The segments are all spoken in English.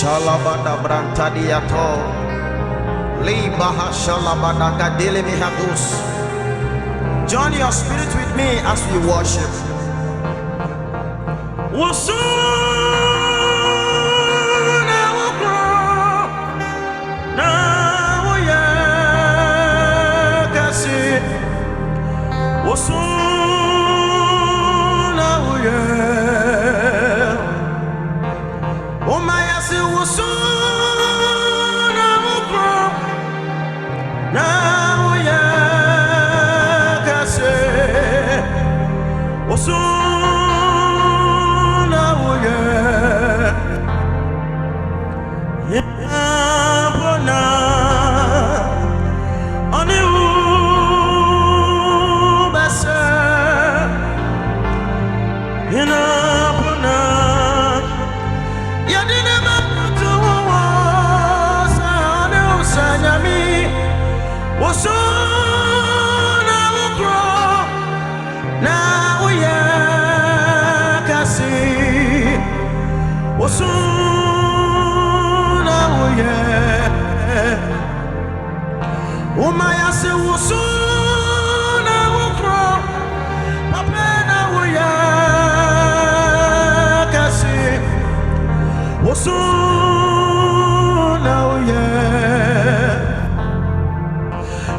Shalabada brantadiato. Libaha shalabada gadele mihadus. Join your spirit with me as we worship.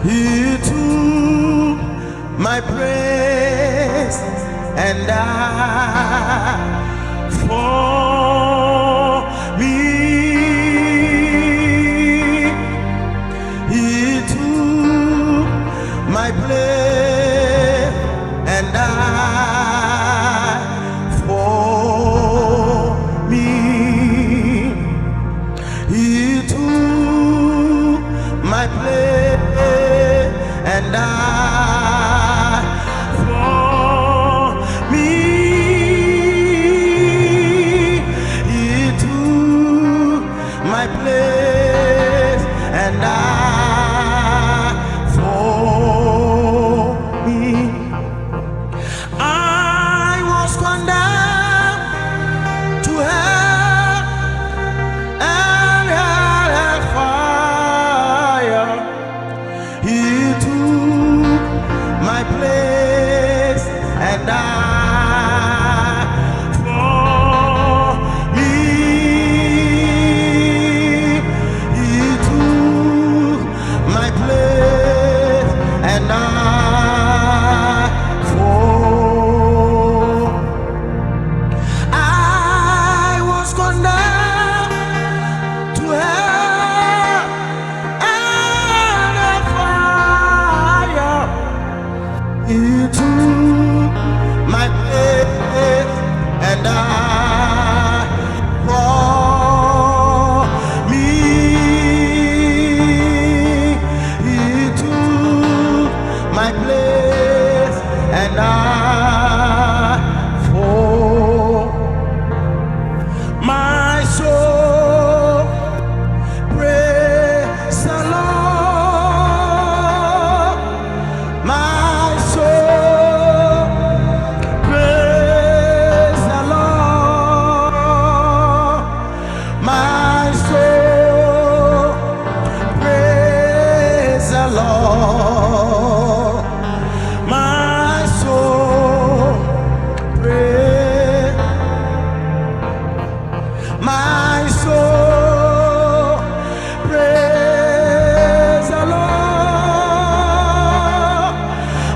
He took my praise and died for me. He took my place and died for me. He took my place and died for me. He took my place and died for me. I was condemned to hell and hellfire. He took my place and died for me. He took my place and died for. I was condemned to hell and fire. He took my place and died for me. He took my place and died for my soul. Praise the Lord. My soul, praise the Lord. My soul, praise the Lord. My soul, praise. My soul, praise the Lord.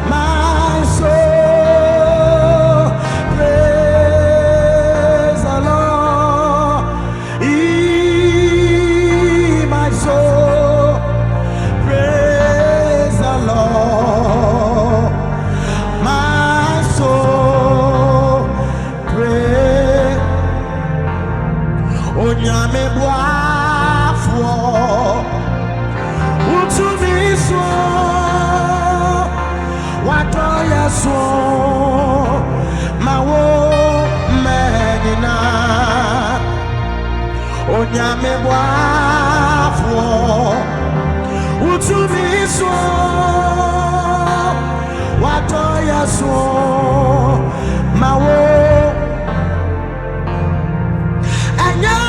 My soul, praise the Lord. My soul, praise the Lord. My soul, praise. Onyame boafo utumi so watoya so mawo menina. Onyame boafo utumi so watoya so mawo anya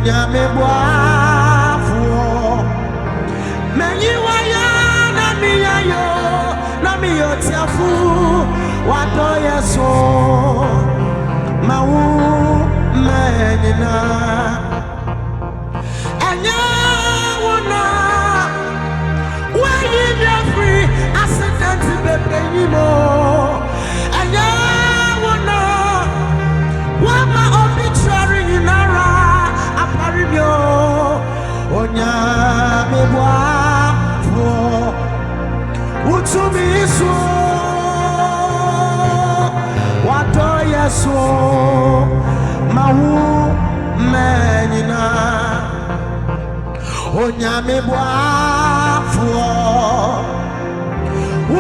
nyame boafo menyi waya na mi yo tiafu wado yeso mawu menina anya wona when you be free accident bebe yimo anya wona wama obituary inara aparibio onya mebwa fo utumi so wato yeso mawu menina onya mebwa fo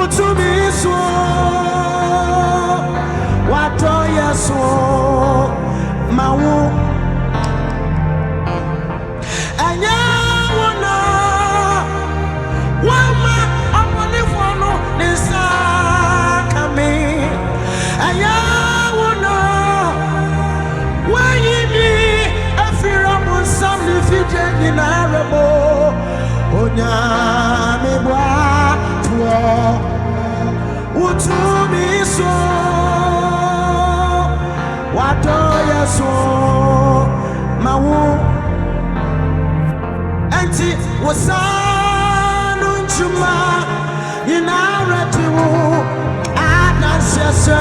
utumi so wato yeso mawu anya wona wama apone fono nisa kame anya wona wayimi afira monsam ni fije ni na rebo onya mebwa tuo utumi so wato yeso mawu enti wasanu nchuma inaratiwu adansese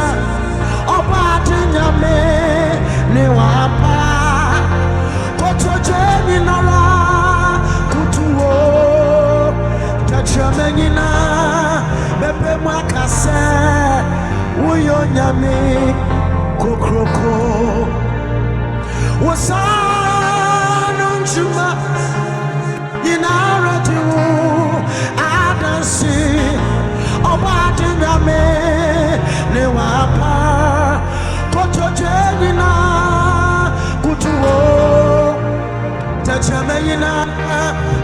obati nyame ni wapa kotoje ninara kutuwo tachame nyina bebe mwakase uyo nyame kokroko wasanu nchuma inaratiwu adansi obati nyame ni wapa kotoje nina kutuwo tachame nyina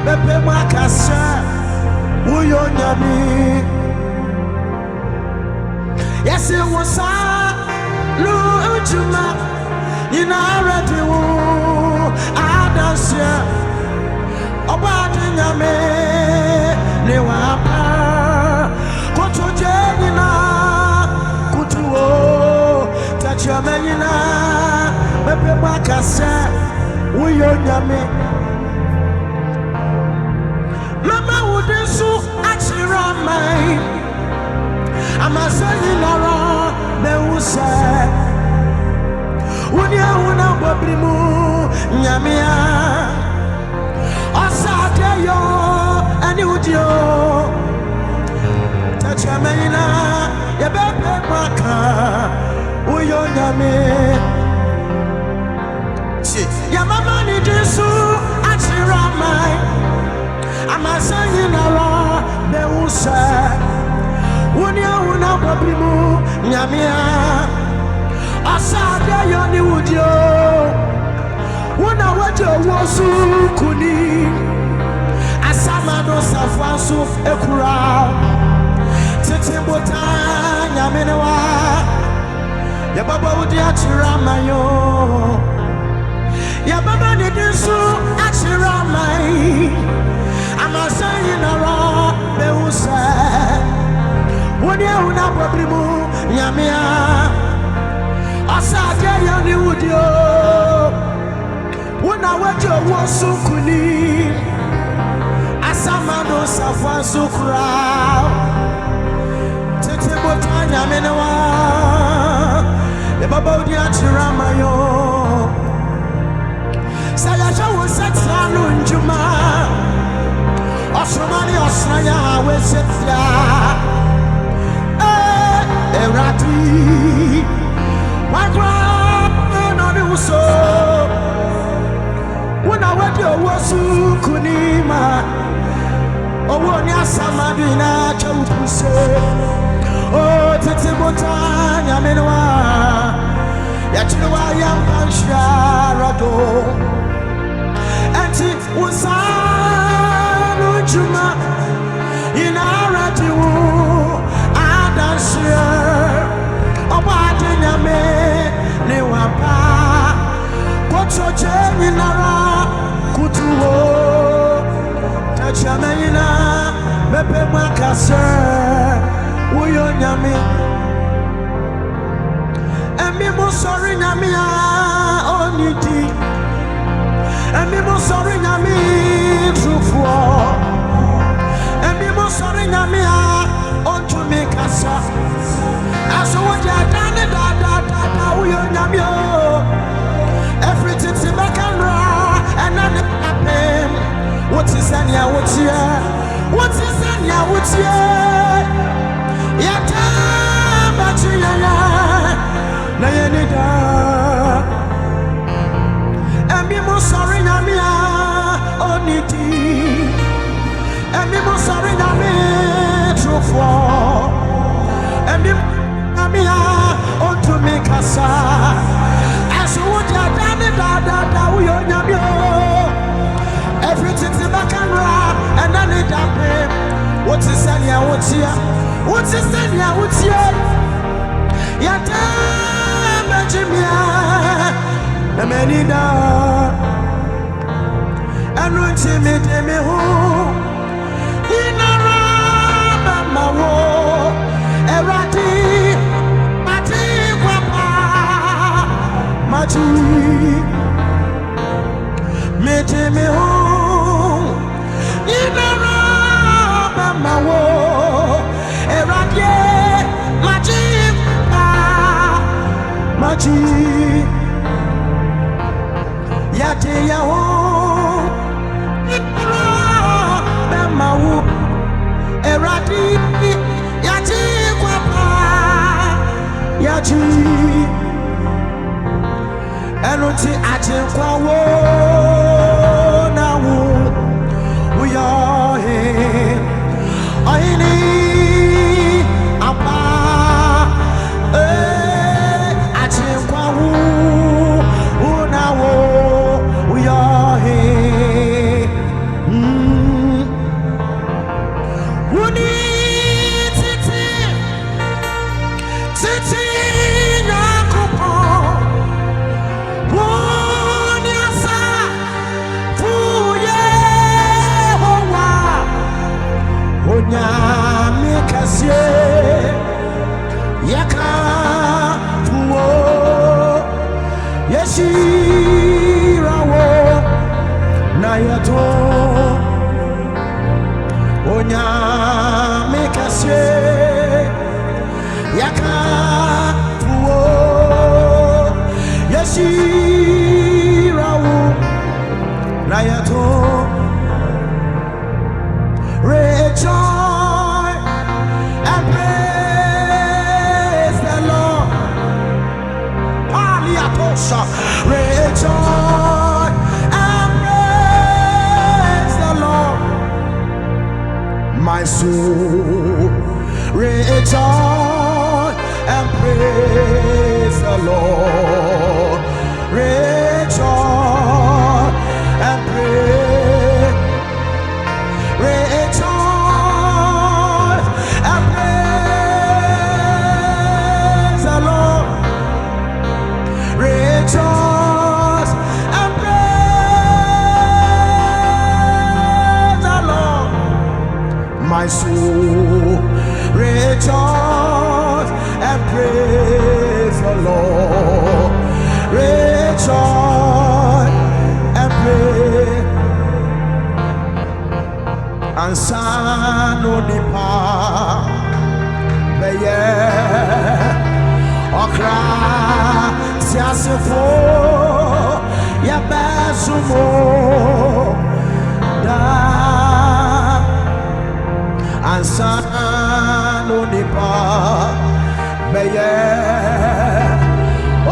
bebe mwakase uyo nyame yesi wasanu nchuma inaratiwu adansi obati nyame ni wapa kotoje nina kutuwo tachame nyina bebe mwakase uyo nyame mama wudisu achiramai amasanyi nara beuse unia una bobrimu nyamia osade yo ani udio tachamenina yebebe maka uyo nyame ya mama ni disu achiramai amasanyi nara beuse unia una bobrimu nyamia asade yo ni udio una waje wosu kuni asamado safansu ekura tetimbota nyamenewa ya baba udi achiramayo ya baba ni disu achiramai amasanyi nara beuse unia una bobrimu nyamia asade yo ni udio una waje wosu kuni asamado safansu kura tetimbota nyamenewa ya baba udi achiramayo sayasha wosetsanu njuma osomani osranya wesetya erati wakra no ni uso wona wadi owosu kunima owo ni asamadu na chawupuse o tetimbota nyamenewa ya chiwa yampanshirado enti usanu juma inaratiwu adanshire obati nyame ni wapa kochoche ninara wo tachamena mepe makasa uyo nyame emi mo sorry nyame onidi emi mo sorry nyame trufo emi mo sorry nyame onto me kasa aso wo ja dane da uyo nyame everything se bakara and then happen what is anya what is anya what ya ta bachi ya na ye ni da emi mo sorry na me onidi emi mo sorry na me trufo emi na me onto me kasa aso wo ja dane da uyo nyame everything in my camera and then it happen what is anya what is anya what ya damn jimia na menida anu ntimide me ho inara mama wo eradi mati kwapa mati mete me ho inara mama wo eradi mati mati yate ya ho inara mama wo eradi yate kwapa yati enuti achenkwa wo na wo we are here aini apa achenkwa wo na wo we are here woni titi nakopo Nyame kase yaka fuwo yeshirawo na yato Nyame kase yaka fuwo yeshirawo na yato rejoice and praise the Lord. Hallelujah. Rejoice and praise the Lord. My soul, rejoice and praise the Lord. Rejoice and praise. Rejoice and praise the Lord. Rejoice and praise the Lord. My soul, rejoice and praise the Lord. Rejoice and praise. Ansano nipa beye okra siasefo ya besumo da ansano nipa beye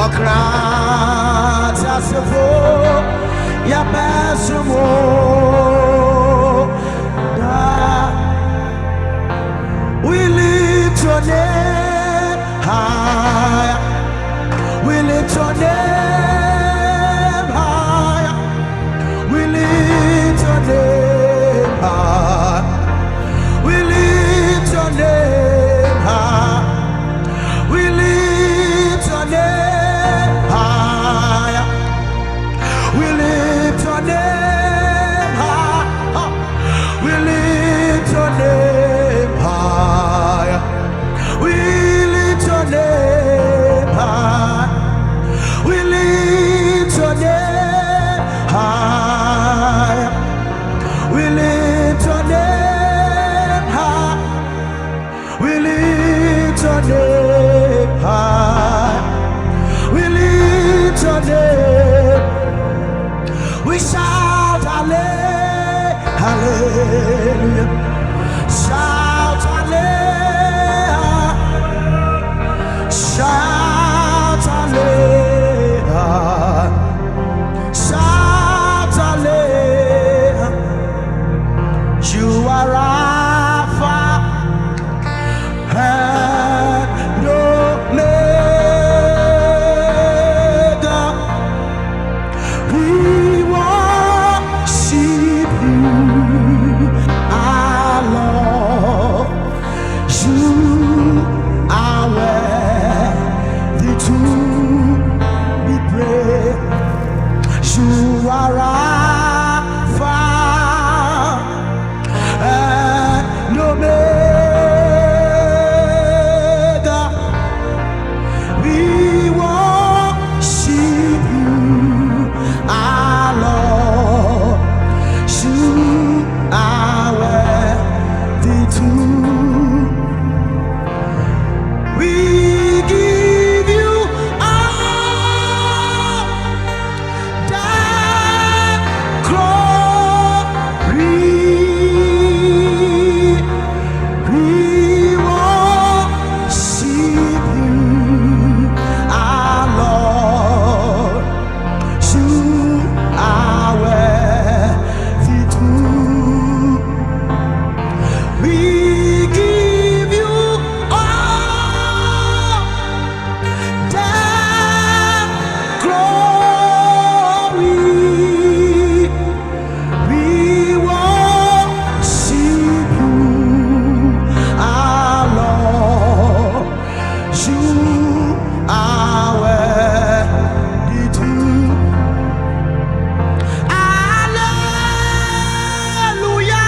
okra siasefo ya besumo we lift your name higher. We lift your name higher. We lift your name higher. We lift your name higher. We lift your name higher. We lift your name Shout hallelujah. Shout hallelujah. Shout hallelujah. You are Alpha and Omega. We worship you, our Lord. You are worthy to be praised. You are Alpha and Omega. We worship you, our Lord. You are worthy to. We give you all the glory. We worship you, our Lord. You are worthy to. We give you all the glory. We worship you, our Lord. You are worthy to. Hallelujah.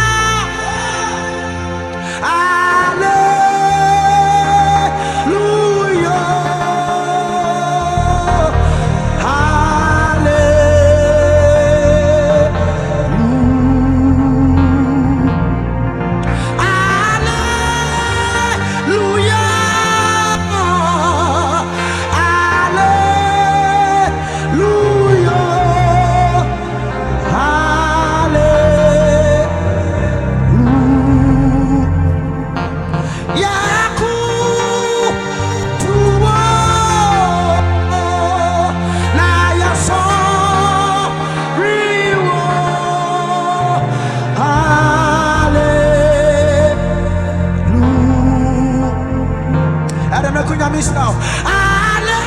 Now, hallelujah,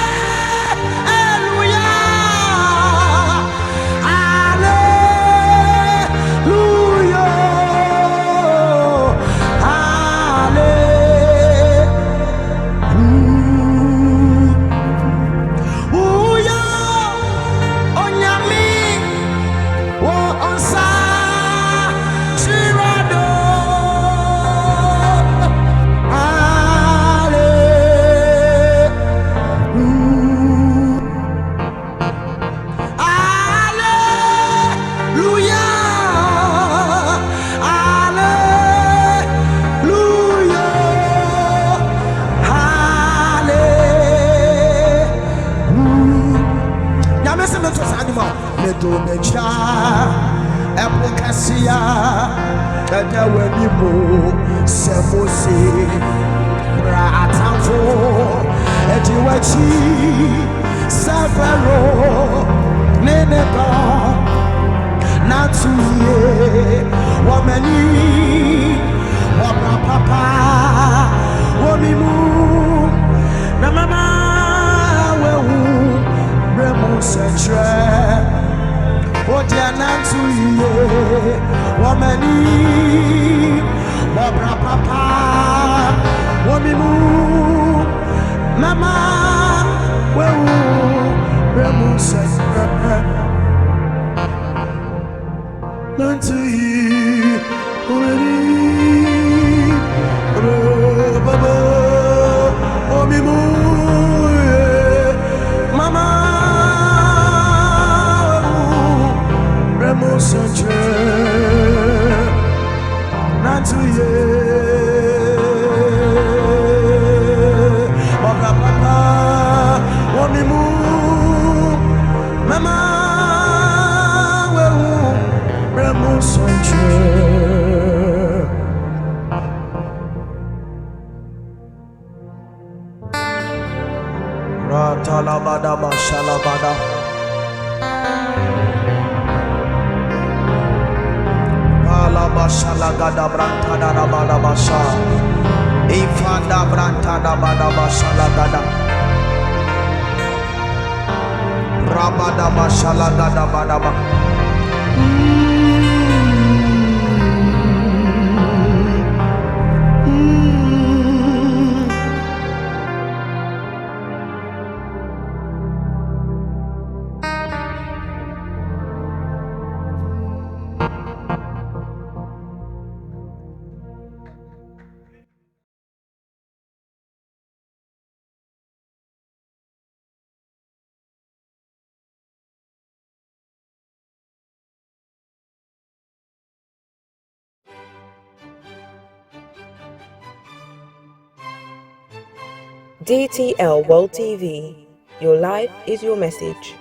hallelujah, hallelujah. Onyami wo onsa chirado. Medomecha epokasia kada wanimo semosi bra atamfo ediwachi safaro neneba natuye wamani wabra papa wamimu na mama wewu bremo setre Odianantu ye wamani wabra papa wamimu mama wewu bremu setre nantu ye wamani baba wamimu mama Nantu ye Waka papa Wamimu Mama Wewu Bremo Sanche bada bashala bada. Bala bashala gada branta da bada basha. Ifanda branta da bada bashala gada. Rabada bashala gada bada ba. DTL World TV. Your life is your message.